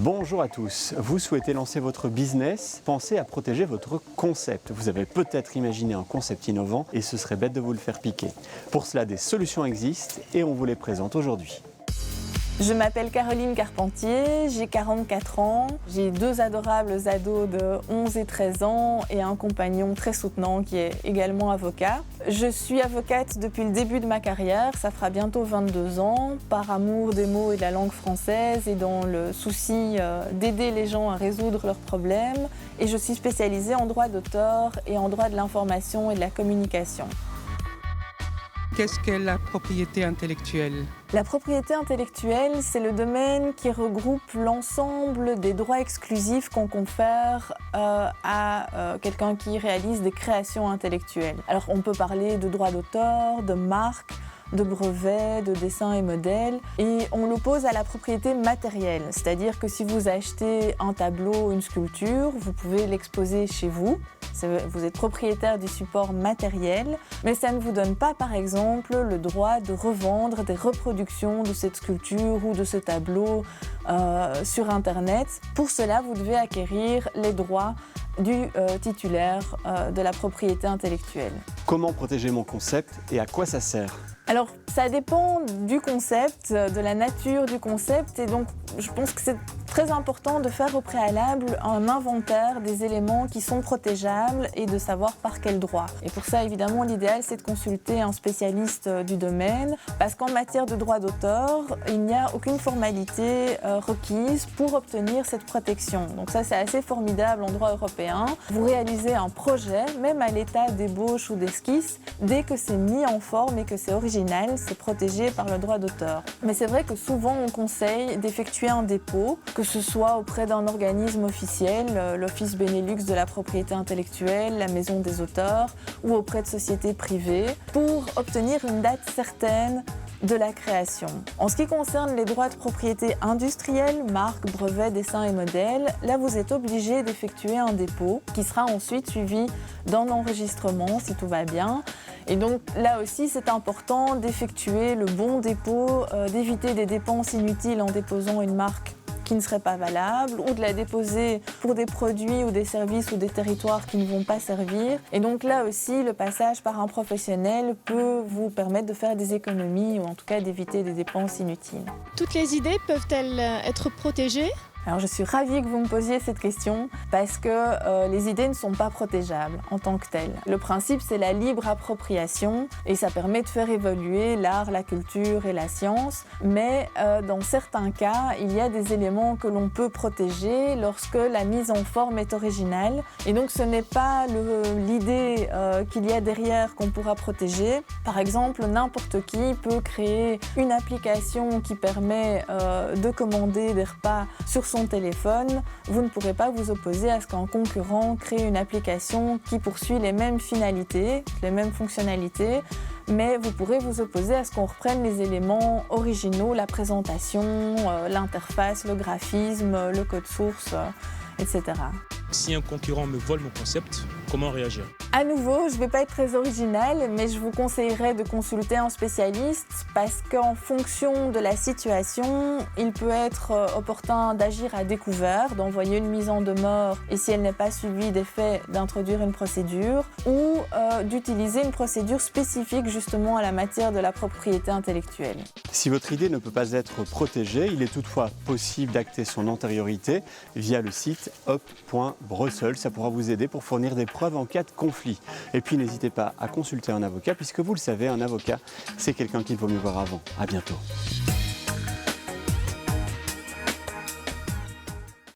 Bonjour à tous, vous souhaitez lancer votre business? Pensez à protéger votre concept. Vous avez peut-être imaginé un concept innovant et ce serait bête de vous le faire piquer. Pour cela, des solutions existent et on vous les présente aujourd'hui. Je m'appelle Caroline Carpentier, j'ai 44 ans, j'ai deux adorables ados de 11 et 13 ans et un compagnon très soutenant qui est également avocat. Je suis avocate depuis le début de ma carrière, ça fera bientôt 22 ans, par amour des mots et de la langue française et dans le souci d'aider les gens à résoudre leurs problèmes. Et je suis spécialisée en droit d'auteur et en droit de l'information et de la communication. Qu'est-ce qu'est la propriété intellectuelle? La propriété intellectuelle, c'est le domaine qui regroupe l'ensemble des droits exclusifs qu'on confère à quelqu'un qui réalise des créations intellectuelles. Alors on peut parler de droits d'auteur, de marques, de brevets, de dessins et modèles, et on l'oppose à la propriété matérielle, c'est-à-dire que si vous achetez un tableau, une sculpture, vous pouvez l'exposer chez vous. Vous êtes propriétaire du support matériel, mais ça ne vous donne pas, par exemple, le droit de revendre des reproductions de cette sculpture ou de ce tableau sur Internet. Pour cela, vous devez acquérir les droits du titulaire de la propriété intellectuelle. Comment protéger mon concept et à quoi ça sert? Alors, ça dépend du concept, de la nature du concept, et donc je pense que c'est très important de faire au préalable un inventaire des éléments qui sont protégeables et de savoir par quel droit. Et pour ça, évidemment, l'idéal, c'est de consulter un spécialiste du domaine, parce qu'en matière de droit d'auteur, il n'y a aucune formalité requise pour obtenir cette protection. Donc ça, c'est assez formidable en droit européen. Vous réalisez un projet, même à l'état d'ébauche ou d'esquisse, dès que c'est mis en forme et que c'est original, c'est protégé par le droit d'auteur. Mais c'est vrai que souvent, on conseille d'effectuer un dépôt, que ce soit auprès d'un organisme officiel, l'Office Benelux de la propriété intellectuelle, la Maison des auteurs, ou auprès de sociétés privées, pour obtenir une date certaine de la création. En ce qui concerne les droits de propriété industrielle, marques, brevets, dessins et modèles, là vous êtes obligé d'effectuer un dépôt qui sera ensuite suivi d'un enregistrement si tout va bien. Et donc là aussi c'est important d'effectuer le bon dépôt, d'éviter des dépenses inutiles en déposant une marque qui ne serait pas valable ou de la déposer pour des produits ou des services ou des territoires qui ne vont pas servir. Et donc là aussi, le passage par un professionnel peut vous permettre de faire des économies ou en tout cas d'éviter des dépenses inutiles. Toutes les idées peuvent-elles être protégées ? Alors je suis ravie que vous me posiez cette question parce que les idées ne sont pas protégeables en tant que telles. Le principe, c'est la libre appropriation et ça permet de faire évoluer l'art, la culture et la science. Mais dans certains cas, il y a des éléments que l'on peut protéger lorsque la mise en forme est originale. Et donc ce n'est pas l'idée qu'il y a derrière qu'on pourra protéger. Par exemple, n'importe qui peut créer une application qui permet de commander des repas sur son téléphone. Vous ne pourrez pas vous opposer à ce qu'un concurrent crée une application qui poursuit les mêmes finalités, les mêmes fonctionnalités, mais vous pourrez vous opposer à ce qu'on reprenne les éléments originaux, la présentation, l'interface, le graphisme, le code source, etc. Si un concurrent me vole mon concept, comment réagir? À nouveau, je ne vais pas être très originale, mais je vous conseillerais de consulter un spécialiste parce qu'en fonction de la situation, il peut être opportun d'agir à découvert, d'envoyer une mise en demeure et si elle n'est pas suivie des faits, d'introduire une procédure ou d'utiliser une procédure spécifique justement à la matière de la propriété intellectuelle. Si votre idée ne peut pas être protégée, il est toutefois possible d'acter son antériorité via le site hop.brussels. Ça pourra vous aider pour fournir des preuves en cas de conflit. Et puis n'hésitez pas à consulter un avocat puisque vous le savez, un avocat, c'est quelqu'un qu'il vaut mieux voir avant. À bientôt.